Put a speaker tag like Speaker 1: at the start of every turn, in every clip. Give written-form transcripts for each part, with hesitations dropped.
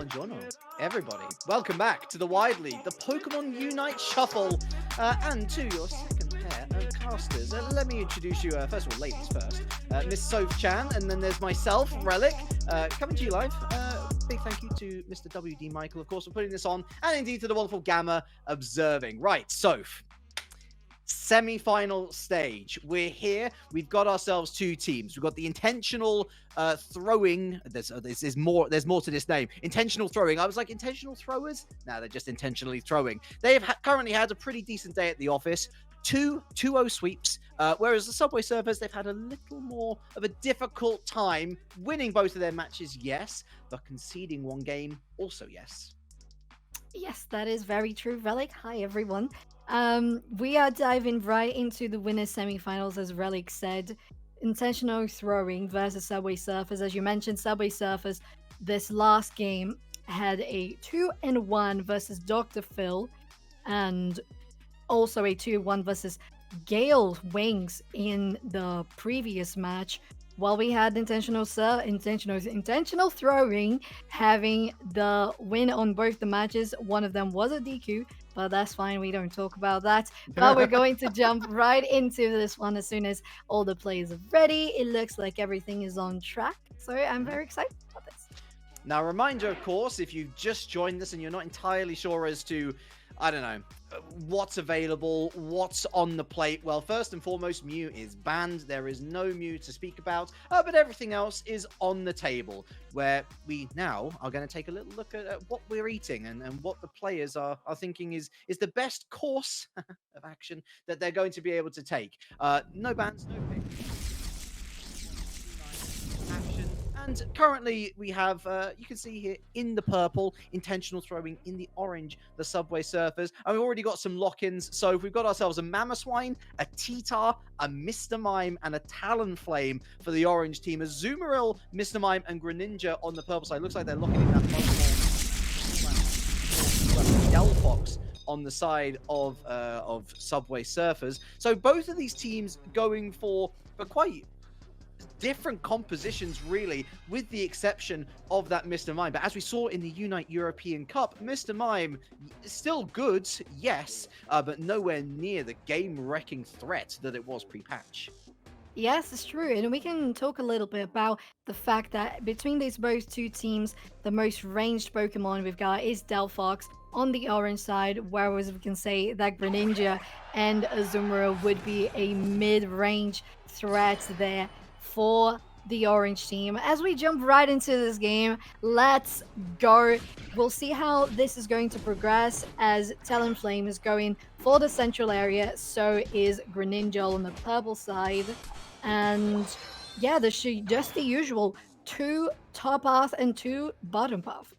Speaker 1: buongiorno, everybody. Welcome back to the Widely, the Pokemon Unite Shuffle, and to your second pair of casters. Let me introduce you, first of all, ladies first, Miss Sophchan, and then there's myself, Relic, coming to you live. Big thank you to Mr. WDMichael, of course, for putting this on, and indeed to the wonderful Gamma observing. Right, Soph. Semi-final stage. We're here. We've got ourselves two teams. We've got the intentional throwing. There's more to this name. Intentional throwing. I was like, intentional throwers? No, they're just intentionally throwing. They have currently had a pretty decent day at the office. 2-0 sweeps, whereas the Subway Surfers, they've had a little more of a difficult time winning both of their matches, yes, but conceding one game, also yes.
Speaker 2: Yes, that is very true, Relic. Hi, everyone. We are diving right into the winners semifinals, as Relic said. Intentional throwing versus Subway Surfers. As you mentioned, Subway Surfers, this last game had a 2-1 versus Dr. Phil, and also a 2-1 versus Gale Wings in the previous match. While we had intentional throwing having the win on both the matches. One of them was a DQ, but that's fine. We don't talk about that. But we're going to jump right into this one as soon as all the players are ready. It looks like everything is on track. So I'm very excited about this.
Speaker 1: Now, reminder, of course, if you've just joined us and you're not entirely sure as to, I don't know, what's available, what's on the plate. Well, first and foremost, Mew is banned. There is no Mew to speak about, but everything else is on the table, where we now are going to take a little look at what we're eating and what the players are thinking is the best course of action that they're going to be able to take. No bans, no picks. And currently we have, you can see here in the purple, intentional throwing, in the orange, the Subway Surfers. And we've already got some lock-ins. So we've got ourselves a Mamoswine, a T-Tar, a Mr. Mime, and a Talonflame for the orange team. A Azumarill, Mr. Mime, and Greninja on the purple side. Looks like they're locking in that Delphox on the side of Subway Surfers. So both of these teams going for quite different compositions, really, with the exception of that Mr. Mime. But as we saw in the Unite European Cup, Mr. Mime is still good, yes, but nowhere near the game-wrecking threat that it was pre-patch.
Speaker 2: Yes, it's true. And we can talk a little bit about the fact that between these both two teams, the most ranged Pokemon we've got is Delphox on the orange side, whereas we can say that Greninja and Azumarill would be a mid-range threat there for the orange team. As we jump right into this game, let's go. We'll see how this is going to progress, as Talonflame is going for the central area, so is Greninja on the purple side. And yeah, just the usual 2 top path and 2 bottom path.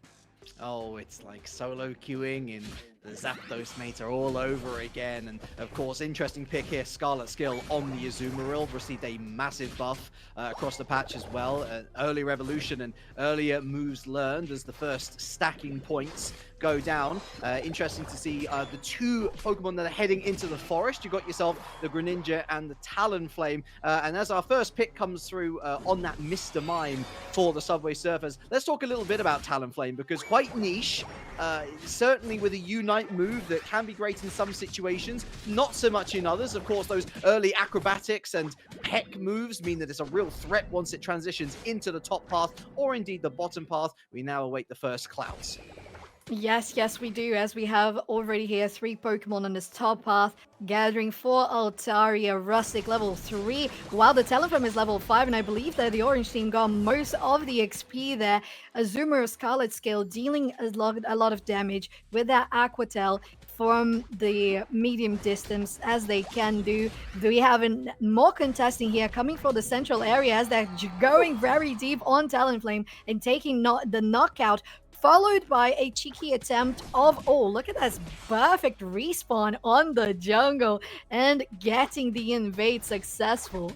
Speaker 1: Oh, it's like solo queuing in the Zapdos mates are all over again. And of course, interesting pick here, Scarlet skill on the Azumarill received a massive buff across the patch as well. Early revolution and earlier moves learned as the first stacking points go down. Interesting to see the two Pokemon that are heading into the forest. You got yourself the Greninja and the Talonflame. And as our first pick comes through on that Mr. Mime for the Subway Surfers, let's talk a little bit about Talonflame, because quite niche. Certainly with a Unite move that can be great in some situations, not so much in others. Of course, those early acrobatics and peck moves mean that it's a real threat once it transitions into the top path or indeed the bottom path. We now await the first clouds.
Speaker 2: Yes, we do, as we have already here 3 Pokemon on this top path, gathering for Altaria. Rustic level 3, while the Talonflame is level 5, and I believe that the orange team got most of the XP there. Azumarill Scarlet skill dealing a lot of damage with that Aqua Tail from the medium distance, as they can do. We have more contesting here coming for the central area, as they're going very deep on Talonflame and taking the knockout, followed by a cheeky attempt of, oh, look at that perfect respawn on the jungle and getting the invade successful.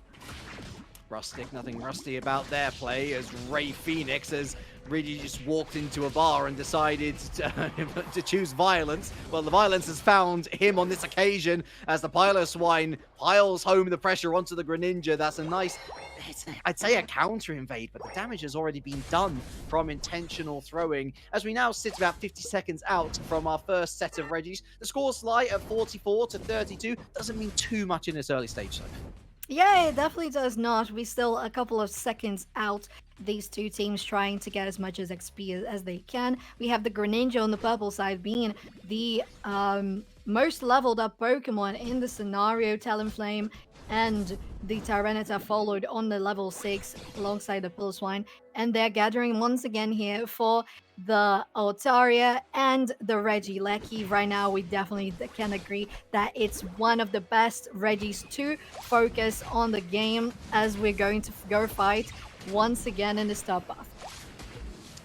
Speaker 1: Rustic, nothing rusty about their play, as Ray Phoenix has really just walked into a bar and decided to choose violence. Well, the violence has found him on this occasion as the Piloswine piles home the pressure onto the Greninja. That's a nice, I'd say a counter invade, but the damage has already been done from intentional throwing. As we now sit about 50 seconds out from our first set of Reggies, the score's lie at 44-32 doesn't mean too much in this early stage, though.
Speaker 2: Yeah, it definitely does not. We're still a couple of seconds out. These two teams trying to get as much as XP as they can. We have the Greninja on the purple side being the most leveled up Pokemon in the scenario, Talonflame, and the Tyranitar followed on the level 6 alongside the Piloswine. And they're gathering once again here for the Altaria and the Regieleki. Right now, we definitely can agree that it's one of the best Reggies to focus on the game as we're going to go fight once again in this top path.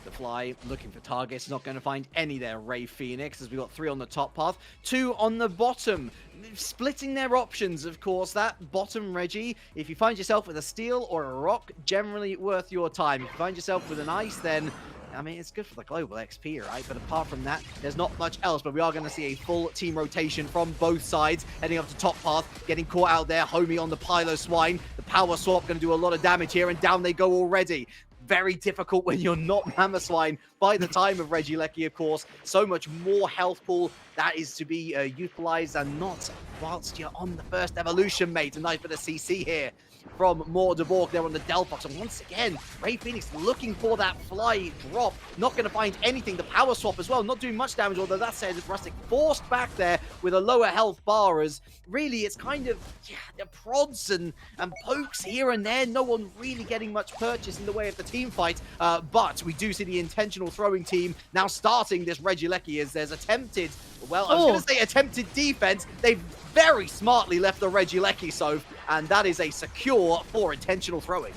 Speaker 1: The Fly looking for targets, not going to find any there. Ray Phoenix, as we got 3 on the top path, 2 on the bottom. Splitting their options, of course. That bottom Reggie, if you find yourself with a steel or a rock, generally worth your time. If you find yourself with an ice, then I mean, it's good for the global XP, right? But apart from that, there's not much else. But we are going to see a full team rotation from both sides, heading up to top path, getting caught out there. Homie on the Piloswine. The power swap going to do a lot of damage here, and down they go already. Very difficult when you're not Mamoswine by the time of Regieleki, of course. So much more health pool that is to be utilized, and not whilst you're on the first evolution, mate. A nice bit of CC here from MorkDaBork there on the Delphox. And once again, Ray Phoenix looking for that fly drop. Not going to find anything. The power swap as well, not doing much damage, although that said, Rustic forced back there with a lower health bar, as really it's kind of the prods and pokes here and there. No one really getting much purchase in the way of the team fight, but we do see the intentional throwing team now starting this Regieleki, as there's attempted, well, I was going to say attempted defense. They've very smartly left the Regieleki, Soph, and that is a secure for intentional throwing.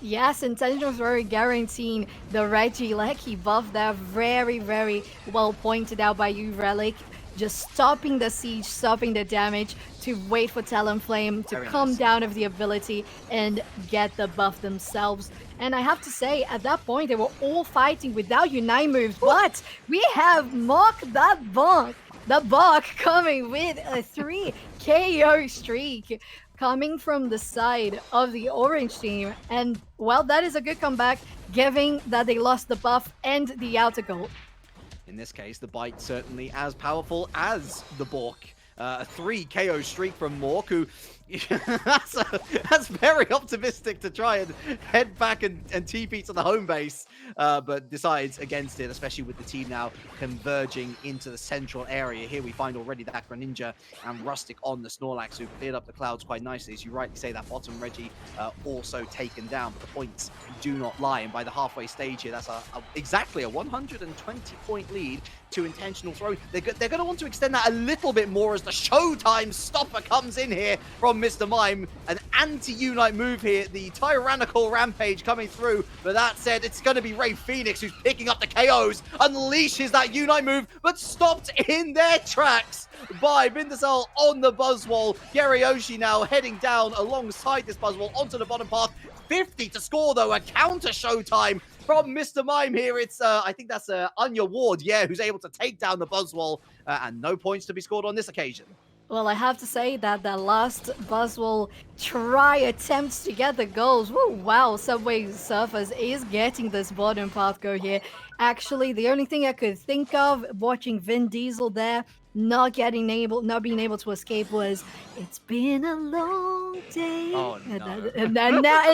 Speaker 2: Yes, intentional throwing guaranteeing the Regieleki buff there. Very, very well pointed out by you, Relic. Just stopping the siege, stopping the damage to wait for Talonflame to come down with the ability and get the buff themselves. And I have to say, at that point, they were all fighting without Unite moves, but we have MorkDaBork, the Bark coming with a 3 KO streak coming from the side of the orange team. And, well, that is a good comeback, given that they lost the buff and the outer goal.
Speaker 1: In this case, the bite certainly as powerful as the Bork. A 3 KO streak from Mork, who that's very optimistic to try and head back and TP to the home base, but decides against it, especially with the team now converging into the central area. Here we find already that Greninja and Rustic on the Snorlax, who cleared up the clouds quite nicely. As you rightly say, that bottom Reggie also taken down, but the points do not lie. And by the halfway stage here, that's exactly a 120-point lead to intentional throw. They're going to want to extend that a little bit more as the Showtime stopper comes in here from Mr. Mime. An anti-Unite move here, the tyrannical rampage coming through. But that said, it's going to be Ray Phoenix who's picking up the KOs, unleashes that Unite move, but stopped in their tracks by Vindiesel on the Buzzwole. GetYoshi now heading down alongside this Buzzwole onto the bottom path. 50 to score, though, a counter Showtime from Mr. Mime here. It's, I think that's Anya Ward, who's able to take down the Buzzwole, and no points to be scored on this occasion.
Speaker 2: Well, I have to say that the last Buzzwole try attempts to get the goals. Woo, wow, Subway Surfers is getting this bottom path go here. Actually, the only thing I could think of watching VinDiesel there, not being able to escape, was it's been a long day.
Speaker 1: Oh, no.
Speaker 2: And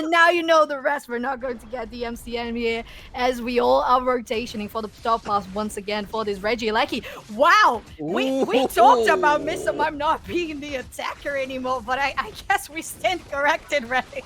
Speaker 2: now you know the rest. We're not going to get the MCM here, as we all are rotationing for the top pass once again for this Regieleki. Wow, we talked about Mr. Mime not being the attacker anymore, but I guess we stand corrected, right?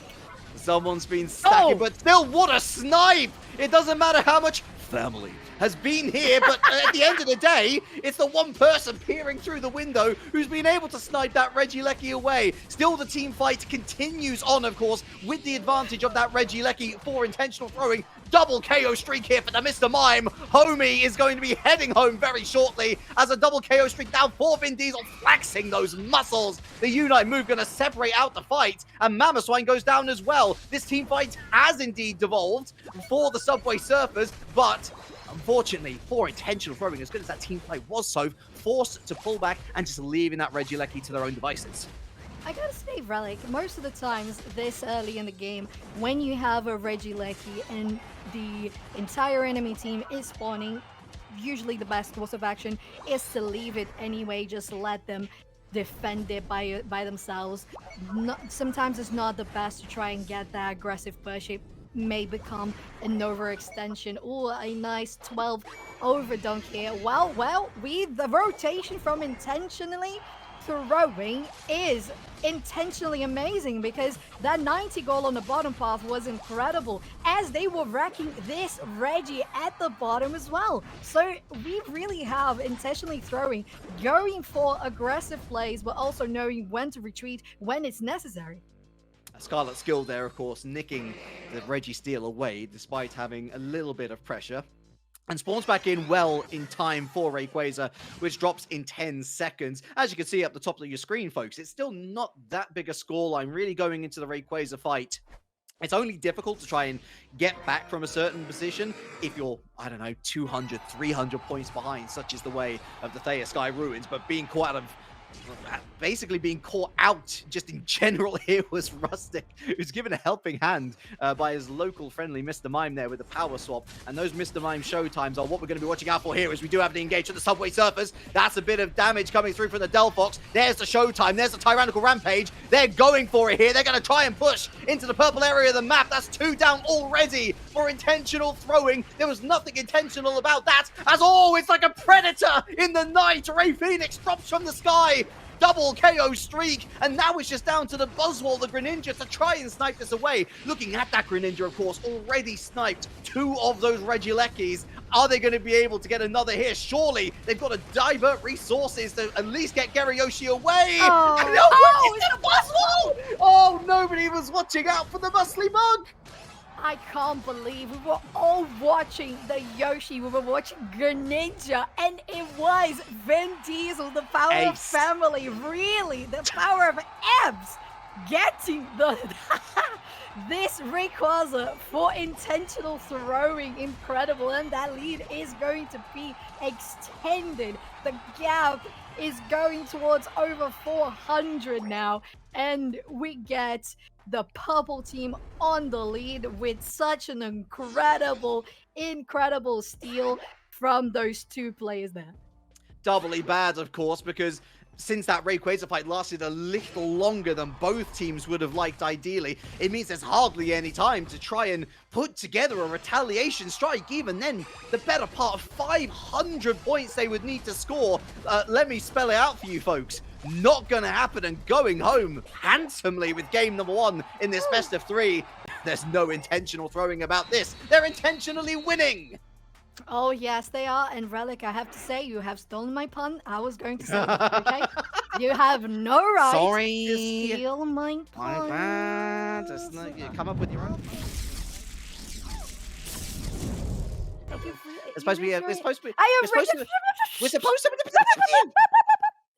Speaker 1: Someone's been stacking, but still, what a snipe! It doesn't matter how much family has been here, but at the end of the day, it's the one person peering through the window who's been able to snipe that Regieleki away. Still, the team fight continues on, of course, with the advantage of that Regieleki for intentional throwing. Double KO streak here for the Mr. Mime. Homie is going to be heading home very shortly as a double KO streak down for Vindiesel, flexing those muscles. The Unite move going to separate out the fight, and Mamoswine goes down as well. This team fight has indeed devolved for the Subway Surfers, but unfortunately, for intentional throwing, as good as that team play was, so forced to pull back and just leaving that RnDamas to their own devices.
Speaker 2: I gotta say, Relic, most of the times this early in the game, when you have a RnDamas and the entire enemy team is spawning, usually the best course of action is to leave it anyway, just let them defend it by themselves. Sometimes it's not the best to try and get that aggressive push. It may become an overextension. Oh, a nice 12 overdunk here. Well, the rotation from intentionally throwing is intentionally amazing, because that 90 goal on the bottom path was incredible, as they were wrecking this Reggie at the bottom as well. So we really have intentionally throwing, going for aggressive plays, but also knowing when to retreat when it's necessary.
Speaker 1: Scarlet skill there, of course, nicking the Reggie steal away despite having a little bit of pressure. And spawns back in well in time for Rayquaza, which drops in 10 seconds. As you can see up the top of your screen, folks, it's still not that big a scoreline really going into the Rayquaza fight. It's only difficult to try and get back from a certain position if you're, I don't know, 200, 300 points behind, such is the way of the Thea Sky Ruins. But being caught out of basically being caught out just in general here was Rustic, who's given a helping hand by his local friendly Mr. Mime there with the power swap. And those Mr. Mime showtimes are what we're going to be watching out for here, as we do have to engage with the Subway Surfers. That's a bit of damage coming through from the Delphox. There's the showtime. There's the Tyrannical Rampage. They're going for it here. They're going to try and push into the purple area of the map. That's 2 down already for intentional throwing. There was nothing intentional about that, as oh, it's like a predator in the night. Ray Phoenix drops from the sky. Double KO streak, and now it's just down to the Buzzwole, the Greninja, to try and snipe this away. Looking at that Greninja, of course, already sniped 2 of those RnDamas. Are they going to be able to get another here? Surely they've got to divert resources to at least get GetYoshi away.
Speaker 2: Oh,
Speaker 1: and no, it's a Buzzwole! Oh, nobody was watching out for the muscly bug.
Speaker 2: I can't believe we were all watching the Yoshi, we were watching Greninja, and it was Vindiesel, the power of family, really, the power of Ebs, getting the this Rayquaza for intentional throwing. Incredible, and that lead is going to be extended. The gap is going towards over 400 now, and we get the purple team on the lead with such an incredible steal from those 2 players there.
Speaker 1: Doubly bad, of course, because since that Rayquaza fight lasted a little longer than both teams would have liked ideally, it means there's hardly any time to try and put together a retaliation strike. Even then, the better part of 500 points they would need to score. Let me spell it out for you folks. Not gonna happen, and going home handsomely with game number 1 in this best of 3. There's no intentional throwing about this. They're intentionally winning.
Speaker 2: Oh, yes, they are. And Relic, I have to say, you have stolen my pun. I was going to say it, okay? You have no right to steal my pun.
Speaker 1: My bad. Just you come up with your own. It's supposed to be. We're supposed to be.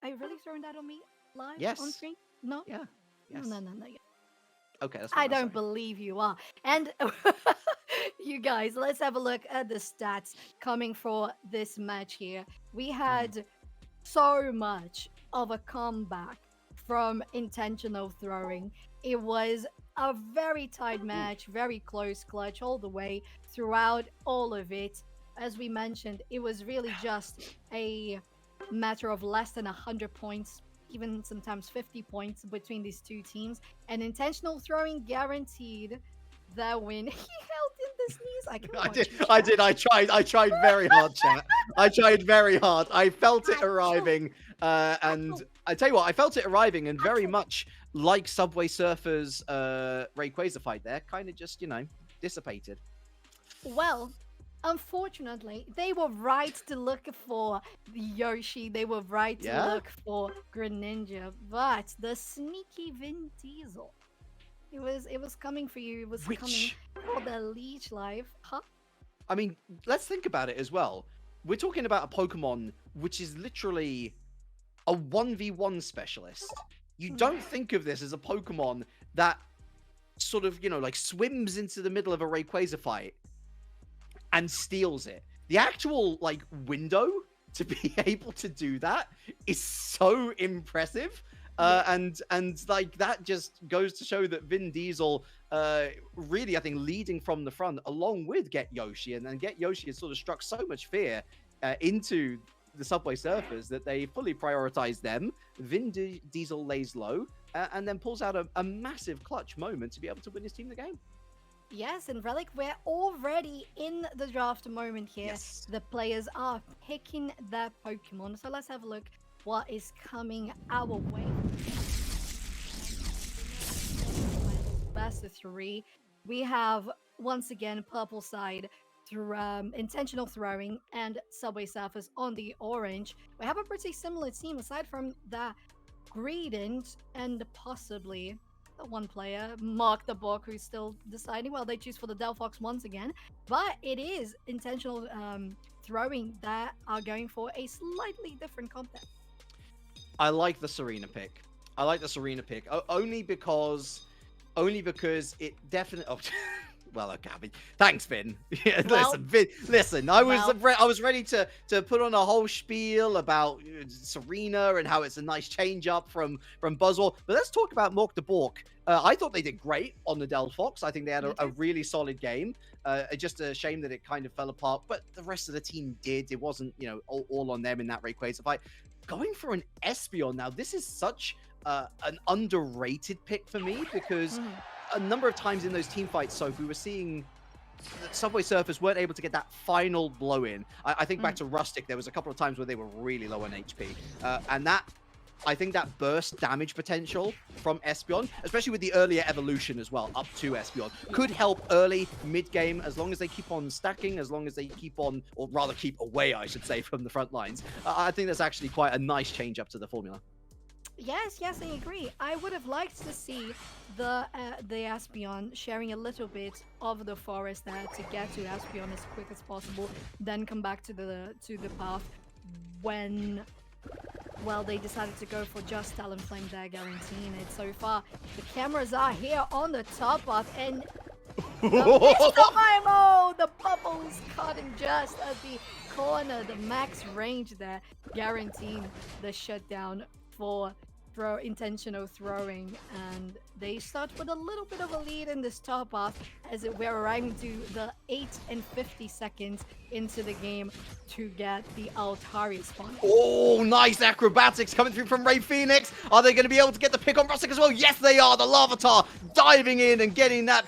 Speaker 2: Are you really throwing that on me live on screen? No?
Speaker 1: Yeah. Yes.
Speaker 2: No.
Speaker 1: Okay, that's
Speaker 2: I don't believe you are. And you guys, let's have a look at the stats coming for this match here. We had so much of a comeback from intentional throwing. It was a very tight match, very close clutch all the way throughout all of it. As we mentioned, it was really just a matter of less than 100 points, even sometimes 50 points between these 2 teams, and intentional throwing guaranteed the win. He held in the sneeze.
Speaker 1: I did. I tried very hard, chat. I tried very hard. I felt it arriving, and I tell you what, I felt it arriving, and very much like Subway Surfers' Rayquaza fight there, kind of just, dissipated.
Speaker 2: Well, unfortunately, they were right to look for the Yoshi. They were right to look for Greninja. But the sneaky Vindiesel It was coming for you. It was coming for the leech life. Huh?
Speaker 1: I mean, let's think about it as well. We're talking about a Pokemon which is literally a 1v1 specialist. You don't think of this as a Pokemon that sort of, you know, like swims into the middle of a Rayquaza fight and steals it. The actual, like, window to be able to do that is so impressive. And like that just goes to show that Vindiesel really, I think, leading from the front along with GetYoshi, and then GetYoshi has sort of struck so much fear into the Subway Surfers that they fully prioritize them. Vindiesel lays low and then pulls out a massive clutch moment to be able to win his team the game.
Speaker 2: Yes, and Relic, we're already in the draft moment here.
Speaker 1: Yes.
Speaker 2: The players are picking their Pokemon. So let's have a look what is coming our way. Best of 3. We have, once again, purple side through intentional throwing and Subway Surfers on the orange. We have a pretty similar team aside from the Greedent and possibly the one player, MorkDaBork, who's still deciding. Well, they choose for the Delphox once again, but it is intentional throwing that are going for a slightly different content.
Speaker 1: I like the Serena pick. Only because it definitely. Oh, well, okay. I mean, thanks, Vin. Yeah,
Speaker 2: Well,
Speaker 1: listen. I was ready to put on a whole spiel about Serena and how it's a nice change up from Buzzwole. But let's talk about MorkDaBork. I thought they did great on the Delphox. I think they had a really solid game. Just a shame that it kind of fell apart. But the rest of the team did. It wasn't, you know, all on them in that Rayquaza fight. Going for an Espeon now, this is such an underrated pick for me, because a number of times in those team fights, Sophie, we were seeing Subway Surfers weren't able to get that final blow in. I think back to Rustic, there was a couple of times where they were really low on HP. And that, I think that burst damage potential from Espeon, especially with the earlier evolution as well, up to Espeon, could help early, mid-game, as long as they keep on stacking, as long as they keep on, or rather keep away, I should say, from the front lines. I think that's actually quite a nice change up to the formula.
Speaker 2: Yes, I agree. I would have liked to see the Espeon sharing a little bit of the forest there to get to Espeon as quick as possible, then come back to the path when, well, they decided to go for just Talonflame there, guaranteeing it. So far, the cameras are here on the top path, and the bubbles caught him just at the corner, the max range there, guaranteeing the shutdown for intentional throwing, and they start with a little bit of a lead in this top path as we're arriving to the 8 and 50 seconds into the game to get the Altaria spawn.
Speaker 1: Oh, nice acrobatics coming through from Ray Phoenix. Are they going to be able to get the pick on Rustic as well? Yes, they are. The Larvitar diving in and getting that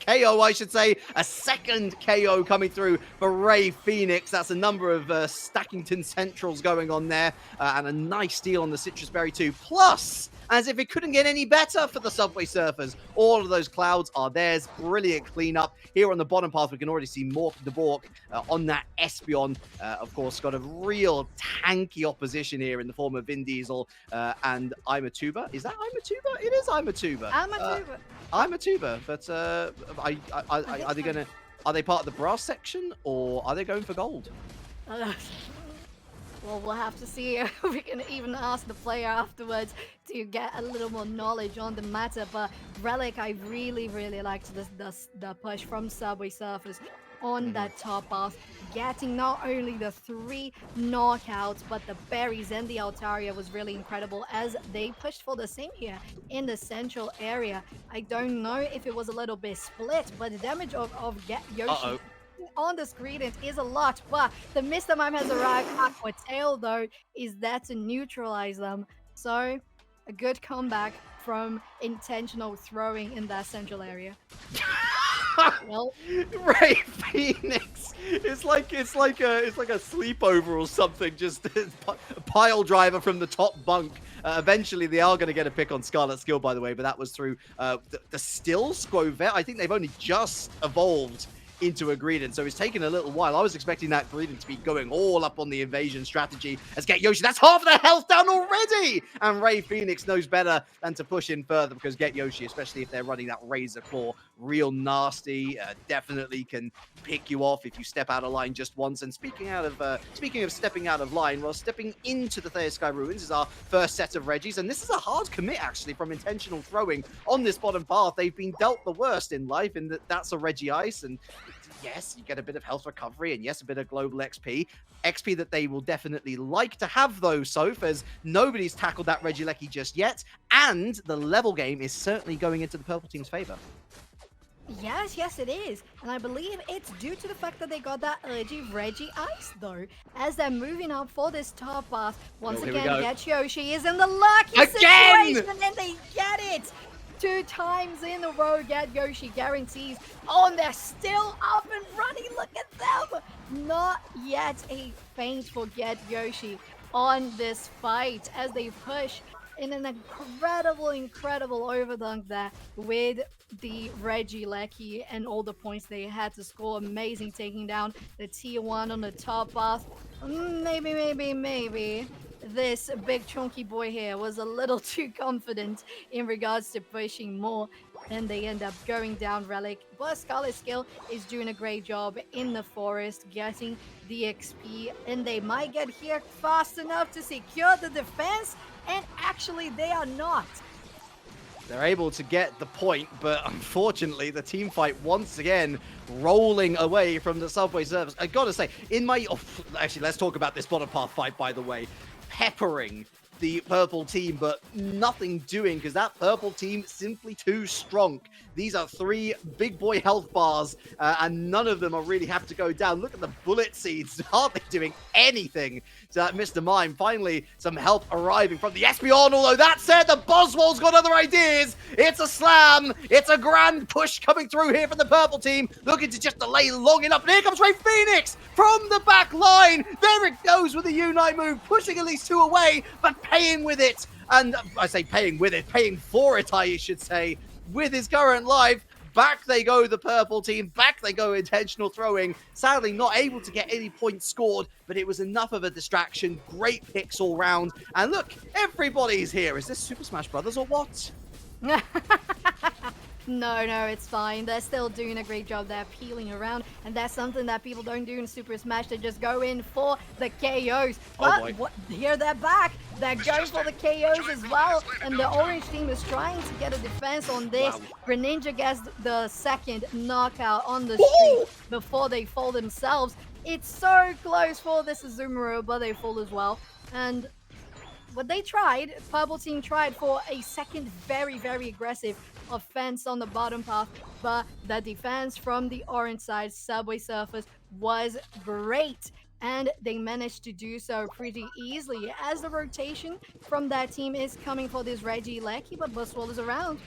Speaker 1: KO, I should say. A second KO coming through for Ray Phoenix. That's a number of Stackington Centrals going on there. And a nice steal on the Citrus Berry too. Plus, as if it couldn't get any better for the Subway Surfers, all of those clouds are theirs. Brilliant cleanup. Here on the bottom path, we can already see MorkDaBork on that Espeon. Of course, got a real tanky opposition here in the form of Vindiesel and ImarTuba. Is that ImarTuba? It is ImarTuba. ImarTuba, but are they gonna? Are they part of the brass section, or are they going for gold?
Speaker 2: Well, we'll have to see if we can even ask the player afterwards to get a little more knowledge on the matter. But Relic, I really liked the push from Subway Surfers on that top path, getting not only the 3 knockouts, but the berries and the Altaria was really incredible as they pushed for the same here in the central area. I don't know if it was a little bit split, but the damage of GetYoshi on the screen is a lot, but the Mr. Mime has arrived. Aqua Tail, though, is there to neutralize them. So, a good comeback from intentional throwing in that central area. Well,
Speaker 1: Ray Phoenix. It's like a sleepover or something. Just a pile driver from the top bunk. Eventually, they are going to get a pick on Scarlet skill, by the way, but that was through the still Squovet. I think they've only just evolved into a Greedent. So it's taken a little while. I was expecting that Greedent to be going all up on the invasion strategy as GetYoshi. That's half of their health down already! And Ray Phoenix knows better than to push in further because GetYoshi, especially if they're running that Razor Claw, real nasty, definitely can pick you off if you step out of line just once. And speaking of stepping out of line, well, stepping into the Thea Sky Ruins is our first set of Reggies, and this is a hard commit actually from In10tional Throwing on this bottom path. They've been dealt the worst in life in that that's a Reggie Ice, and yes, you get a bit of health recovery, and yes, a bit of global XP that they will definitely like to have though, Soph, as nobody's tackled that RnDamas just yet, and the level game is certainly going into the purple team's favor.
Speaker 2: Yes, it is. And I believe it's due to the fact that they got that Reggie Ice, though. As they're moving up for this top path, once again, GetYoshi is in the lucky situation, and they get it! 2 times in a row, GetYoshi guarantees. Oh, and they're still up and running. Look at them! Not yet a feint for GetYoshi on this fight as they push in an incredible overdunk there with the RnDamas and all the points they had to score. Amazing, taking down the tier 1 on the top path. Maybe this big chunky boy here was a little too confident in regards to pushing more, and they end up going down Relic. But Scarlet skill is doing a great job in the forest, getting the XP, and they might get here fast enough to secure the defense, and actually they are not.
Speaker 1: They're able to get the point, but unfortunately the team fight once again rolling away from the subway service. I gotta say, actually, let's talk about this bottom path fight, by the way. Peppering the purple team, but nothing doing because that purple team simply too strong. These are 3 big boy health bars, and none of them are really have to go down. Look at the bullet seeds, hardly doing anything to that Mr. Mime. Finally, some help arriving from the Espeon, although that said, the Boswell's got other ideas. It's a slam. It's a grand push coming through here from the purple team, looking to just delay long enough. And here comes Ray Phoenix from the back line. There it goes with the Unite move, pushing at least 2 away, but paying with it. And I say paying with it, paying for it, I should say, with his current life. Back they go, the purple team. Back they go, In10tional Throwing. Sadly, not able to get any points scored, but it was enough of a distraction. Great picks all round. And look, everybody's here. Is this Super Smash Brothers or what?
Speaker 2: No, it's fine. They're still doing a great job. They're peeling around, and that's something that people don't do in Super Smash. They just go in for the KOs. But here they're back. They're going for the KOs as well, and the orange team is trying to get a defense on this. Greninja gets the second knockout on the streak before they fall themselves. It's so close for this Azumarill, but they fall as well. And what they tried, purple team tried for a second very aggressive offense on the bottom path, but the defense from the orange side subway surface was great, and they managed to do so pretty easily as the rotation from that team is coming for this RnDamas, but Buswell is around.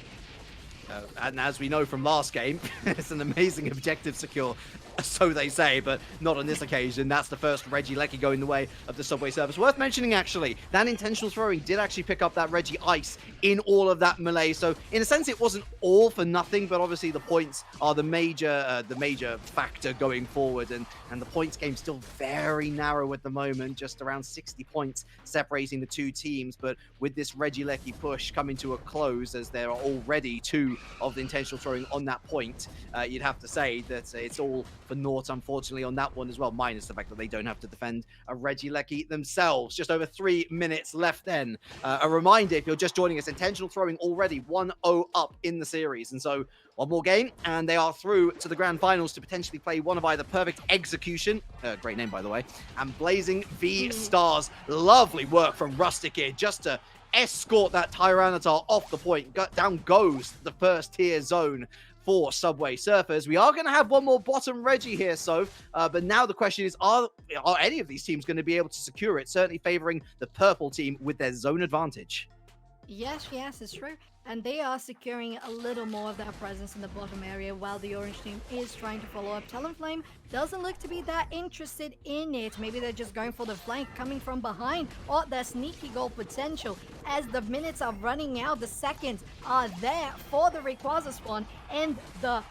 Speaker 1: And as we know from last game, it's an amazing objective secure, so they say, but not on this occasion. That's the first RnDamas going the way of the subway service. Worth mentioning, actually, that In10tional Throwing did actually pick up that Reggie Ice in all of that melee. So in a sense, it wasn't all for nothing, but obviously the points are the major factor going forward. And the points game still very narrow at the moment, just around 60 points separating the 2 teams. But with this RnDamas push coming to a close, as there are already 2 of the In10tional Throwing on that point, you'd have to say that it's all for naught, unfortunately, on that one as well, minus the fact that they don't have to defend a RnDamas themselves. Just over 3 minutes left then. A reminder, if you're just joining us, In10tional Throwing already 1-0 up in the series. And so one more game, and they are through to the grand finals to potentially play one of either Perfect Execution, great name by the way, and Blazing V Stars. Lovely work from Rustic here, just to escort that Tyranitar off the point. Down goes the first tier zone for Subway Surfers. We are going to have one more bottom Reggie here, but now the question is, are any of these teams going to be able to secure it? Certainly favoring the purple team with their zone advantage.
Speaker 2: Yes, it's true. And they are securing a little more of their presence in the bottom area while the orange team is trying to follow up. Talonflame doesn't look to be that interested in it. Maybe they're just going for the flank coming from behind, or their sneaky goal potential. As the minutes are running out, the seconds are there for the Rayquaza spawn, and the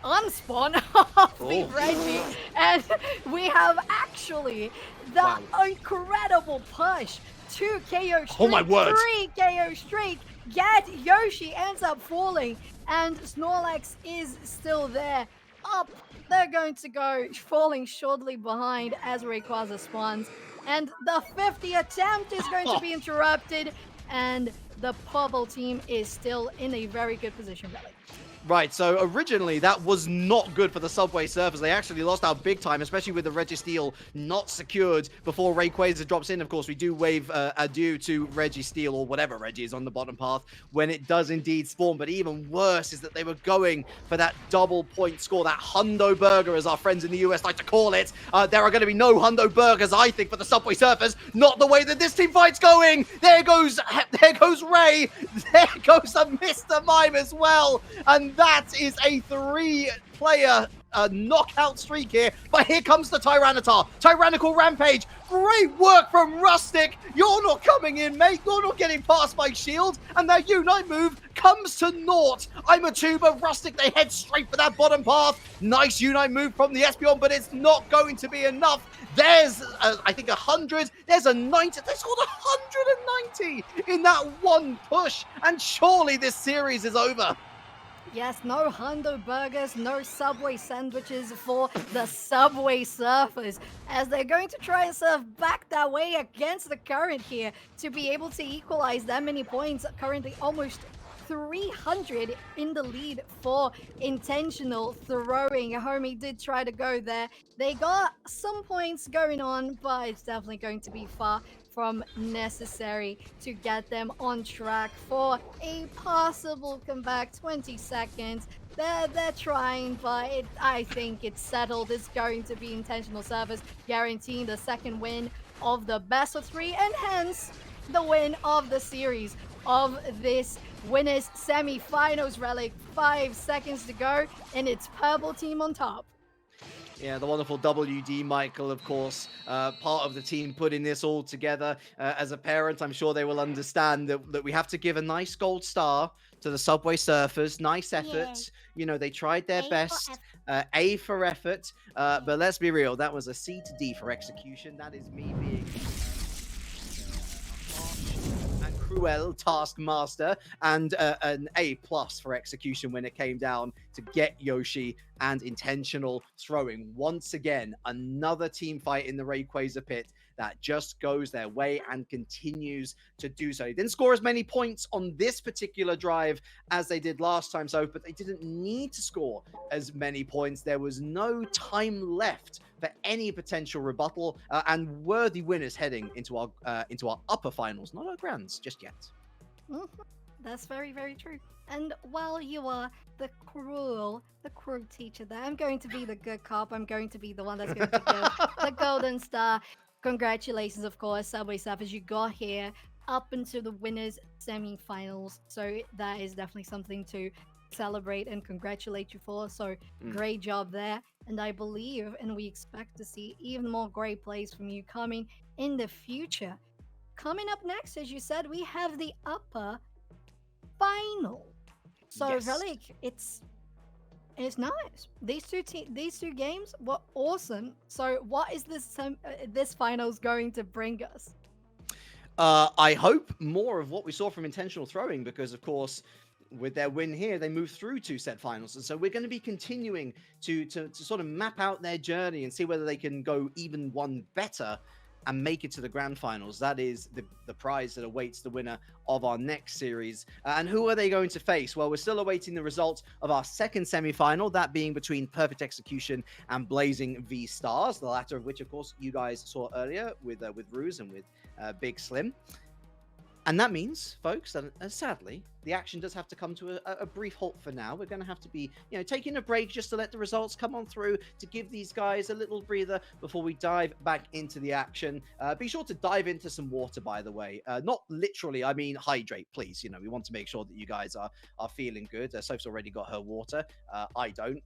Speaker 2: unspawn of the Reggie, and we have actually the incredible push. 2 KO straight,
Speaker 1: Oh my word.
Speaker 2: 3 KO straight. GetYoshi ends up falling, and Snorlax is still there. Up, they're going to go falling shortly behind as Rayquaza spawns, and the 50 attempt is going to be interrupted, and the purple team is still in a very good position, Relic.
Speaker 1: Right, so originally that was not good for the Subway Surfers. They actually lost out big time, especially with the Registeel not secured before Rayquaza drops in. Of course, we do wave adieu to Registeel, or whatever Reggie is on the bottom path, when it does indeed spawn. But even worse is that they were going for that double point score, that Hundo Burger, as our friends in the US like to call it. There are going to be no Hundo Burgers, I think, for the Subway Surfers. Not the way that this team fight's going. There goes Ray. There goes a Mr. Mime as well. And that is a 3-player knockout streak here. But here comes the Tyranitar. Tyrannical Rampage. Great work from Rustic. You're not coming in, mate. You're not getting past my shield. And their Unite move comes to naught. ImarTuba, Rustic, they head straight for that bottom path. Nice Unite move from the Espeon, but it's not going to be enough. There's, I think, 100. There's a 90. They scored 190 in that one push. And surely this series is over.
Speaker 2: Yes, no Hundo Burgers, no Subway sandwiches for the Subway Surfers, as they're going to try and surf back that way against the current here to be able to equalize that many points. Currently almost 300 in the lead for intentional throwing. Homie did try to go there. They got some points going on, but it's definitely going to be far from necessary to get them on track for a possible comeback. 20 seconds. They're trying, but I think it's settled. It's going to be intentional service, guaranteeing the second win of the best of 3, and hence the win of the series of this winners semi-finals. Relic, 5 seconds to go, and it's purple team on top.
Speaker 1: Yeah, the wonderful WDMichael, of course, part of the team putting this all together. As a parent, I'm sure they will understand that we have to give a nice gold star to the Subway Surfers. Nice effort. Yeah. You know, they tried their best. A for effort. But let's be real, that was a C to D for execution. That is me being cruel taskmaster, and an A+ for execution when it came down to GetYoshi and intentional throwing. Once again, another team fight in the Rayquaza pit that just goes their way and continues to do so. They didn't score as many points on this particular drive as they did last time, but they didn't need to score as many points. There was no time left for any potential rebuttal, and worthy winners heading into our upper finals, not our grands just yet.
Speaker 2: That's very, very true. And while you are the cruel teacher there, I'm going to be the good cop. I'm going to be the one that's going to give the golden star. Congratulations, of course, Subway Surfers. You got here up into the winners semi-finals, so that is definitely something to celebrate and congratulate you for. So great job there, and I believe and we expect to see even more great plays from you coming in the future. Coming up next, as you said, we have the upper final. So yes. Relic, it's nice. These two games were awesome. So what is this finals going to bring us?
Speaker 1: I hope more of what we saw from intentional throwing, because of course with their win here, they move through 2 set finals. And so we're going to be continuing to sort of map out their journey and see whether they can go even one better and make it to the grand finals. That is the prize that awaits the winner of our next series. And who are they going to face? Well, we're still awaiting the results of our second semi-final, that being between Perfect Execution and Blazing V Stars, the latter of which, of course, you guys saw earlier with Ruse and with Big Slim. And that means, folks, that sadly, the action does have to come to a brief halt for now. We're going to have to be, taking a break just to let the results come on through, to give these guys a little breather before we dive back into the action. Be sure to dive into some water, by the way. Not literally, I mean hydrate, please. We want to make sure that you guys are feeling good. Soph's already got her water. I don't.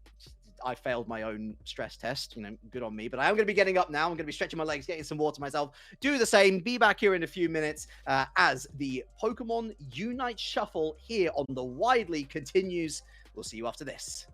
Speaker 1: I failed my own stress test, good on me. But I am going to be getting up now. I'm going to be stretching my legs, getting some water myself. Do the same. Be back here in a few minutes as the Pokemon Unite Shuffle here on the Widely continues. We'll see you after this.